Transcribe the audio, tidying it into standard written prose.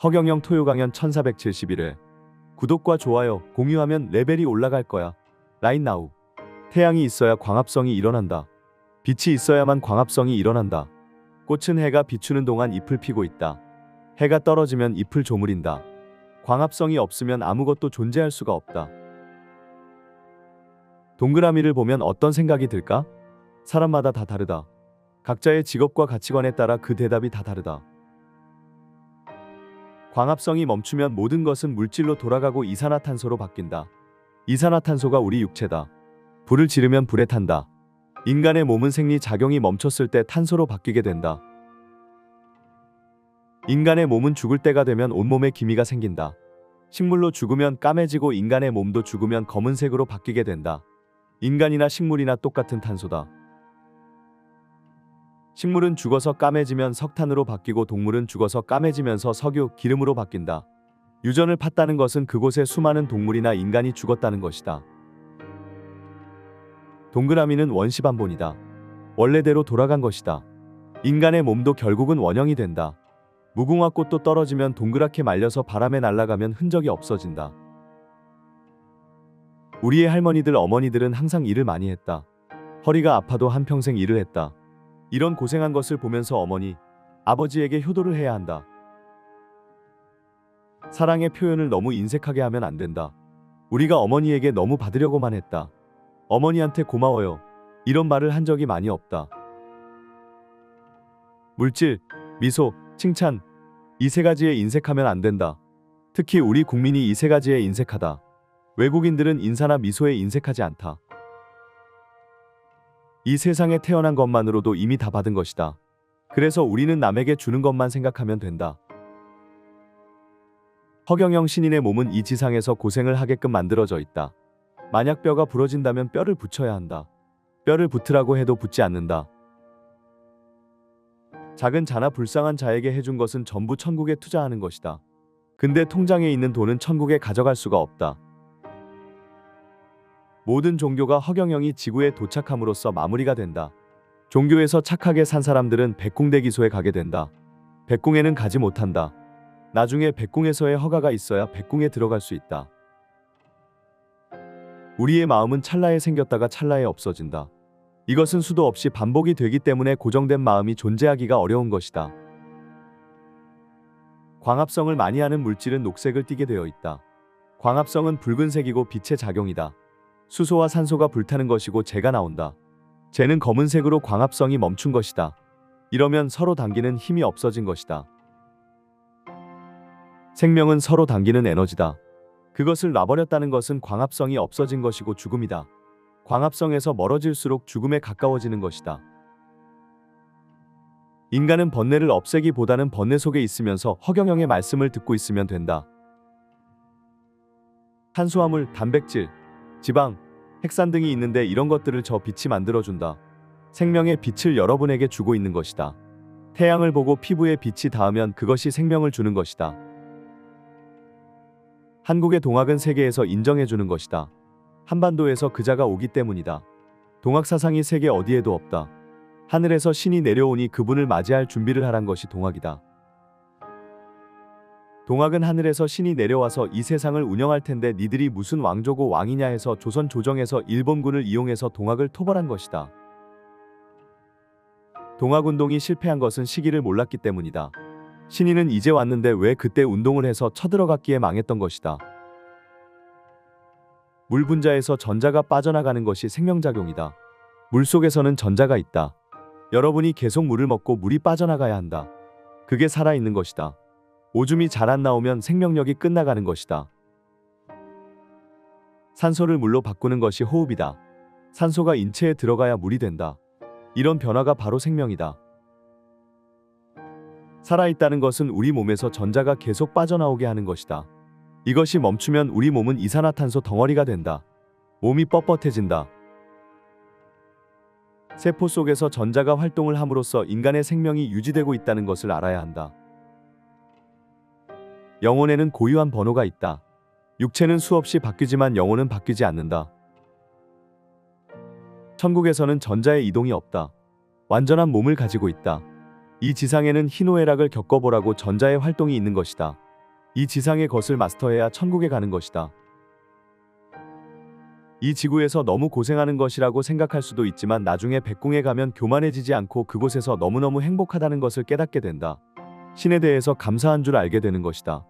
허경영 토요 강연 1471회. 구독과 좋아요, 공유하면 레벨이 올라갈 거야. 라인 나우. 태양이 있어야 광합성이 일어난다. 빛이 있어야만 광합성이 일어난다. 꽃은 해가 비추는 동안 잎을 피고 있다. 해가 떨어지면 잎을 조무린다. 광합성이 없으면 아무것도 존재할 수가 없다. 동그라미를 보면 어떤 생각이 들까? 사람마다 다 다르다. 각자의 직업과 가치관에 따라 그 대답이 다 다르다. 광합성이 멈추면 모든 것은 물질로 돌아가고 이산화탄소로 바뀐다. 이산화탄소가 우리 육체다. 불을 지르면 불에 탄다. 인간의 몸은 생리작용이 멈췄을 때 탄소로 바뀌게 된다. 인간의 몸은 죽을 때가 되면 온몸에 기미가 생긴다. 식물로 죽으면 까매지고 인간의 몸도 죽으면 검은색으로 바뀌게 된다. 인간이나 식물이나 똑같은 탄소다. 식물은 죽어서 까매지면 석탄으로 바뀌고 동물은 죽어서 까매지면서 석유, 기름으로 바뀐다. 유전을 팠다는 것은 그곳에 수많은 동물이나 인간이 죽었다는 것이다. 동그라미는 원시반본이다. 원래대로 돌아간 것이다. 인간의 몸도 결국은 원형이 된다. 무궁화 꽃도 떨어지면 동그랗게 말려서 바람에 날아가면 흔적이 없어진다. 우리의 할머니들, 어머니들은 항상 일을 많이 했다. 허리가 아파도 한평생 일을 했다. 이런 고생한 것을 보면서 어머니, 아버지에게 효도를 해야 한다. 사랑의 표현을 너무 인색하게 하면 안 된다. 우리가 어머니에게 너무 받으려고만 했다. 어머니한테 고마워요. 이런 말을 한 적이 많이 없다. 물질, 미소, 칭찬, 이 세 가지에 인색하면 안 된다. 특히 우리 국민이 이 세 가지에 인색하다. 외국인들은 인사나 미소에 인색하지 않다. 이 세상에 태어난 것만으로도 이미 다 받은 것이다. 그래서 우리는 남에게 주는 것만 생각하면 된다. 허경영 신인의 몸은 이 지상에서 고생을 하게끔 만들어져 있다. 만약 뼈가 부러진다면 뼈를 붙여야 한다. 뼈를 붙으라고 해도 붙지 않는다. 작은 자나 불쌍한 자에게 해준 것은 전부 천국에 투자하는 것이다. 근데 통장에 있는 돈은 천국에 가져갈 수가 없다. 모든 종교가 허경영이 지구에 도착함으로써 마무리가 된다. 종교에서 착하게 산 사람들은 백궁대기소에 가게 된다. 백궁에는 가지 못한다. 나중에 백궁에서의 허가가 있어야 백궁에 들어갈 수 있다. 우리의 마음은 찰나에 생겼다가 찰나에 없어진다. 이것은 수도 없이 반복이 되기 때문에 고정된 마음이 존재하기가 어려운 것이다. 광합성을 많이 하는 물질은 녹색을 띠게 되어 있다. 광합성은 붉은색이고 빛의 작용이다. 수소와 산소가 불타는 것이고 재가 나온다. 재는 검은색으로 광합성이 멈춘 것이다. 이러면 서로 당기는 힘이 없어진 것이다. 생명은 서로 당기는 에너지다. 그것을 놔버렸다는 것은 광합성이 없어진 것이고 죽음이다. 광합성에서 멀어질수록 죽음에 가까워지는 것이다. 인간은 번뇌를 없애기보다는 번뇌 속에 있으면서 허경영의 말씀을 듣고 있으면 된다. 탄수화물, 단백질, 지방, 핵산 등이 있는데 이런 것들을 저 빛이 만들어준다. 생명의 빛을 여러분에게 주고 있는 것이다. 태양을 보고 피부에 빛이 닿으면 그것이 생명을 주는 것이다. 한국의 동학은 세계에서 인정해주는 것이다. 한반도에서 그자가 오기 때문이다. 동학 사상이 세계 어디에도 없다. 하늘에서 신이 내려오니 그분을 맞이할 준비를 하란 것이 동학이다. 동학은 하늘에서 신이 내려와서 이 세상을 운영할 텐데 니들이 무슨 왕조고 왕이냐 해서 조선 조정에서 일본군을 이용해서 동학을 토벌한 것이다. 동학운동이 실패한 것은 시기를 몰랐기 때문이다. 신인은 이제 왔는데 왜 그때 운동을 해서 쳐들어갔기에 망했던 것이다. 물 분자에서 전자가 빠져나가는 것이 생명작용이다. 물 속에서는 전자가 있다. 여러분이 계속 물을 먹고 물이 빠져나가야 한다. 그게 살아있는 것이다. 오줌이 잘 안 나오면 생명력이 끝나가는 것이다. 산소를 물로 바꾸는 것이 호흡이다. 산소가 인체에 들어가야 물이 된다. 이런 변화가 바로 생명이다. 살아있다는 것은 우리 몸에서 전자가 계속 빠져나오게 하는 것이다. 이것이 멈추면 우리 몸은 이산화탄소 덩어리가 된다. 몸이 뻣뻣해진다. 세포 속에서 전자가 활동을 함으로써 인간의 생명이 유지되고 있다는 것을 알아야 한다. 영혼에는 고유한 번호가 있다. 육체는 수없이 바뀌지만 영혼은 바뀌지 않는다. 천국에서는 전자의 이동이 없다. 완전한 몸을 가지고 있다. 이 지상에는 희노애락을 겪어보라고 전자의 활동이 있는 것이다. 이 지상의 것을 마스터해야 천국에 가는 것이다. 이 지구에서 너무 고생하는 것이라고 생각할 수도 있지만 나중에 백궁에 가면 교만해지지 않고 그곳에서 너무너무 행복하다는 것을 깨닫게 된다. 신에 대해서 감사한 줄 알게 되는 것이다.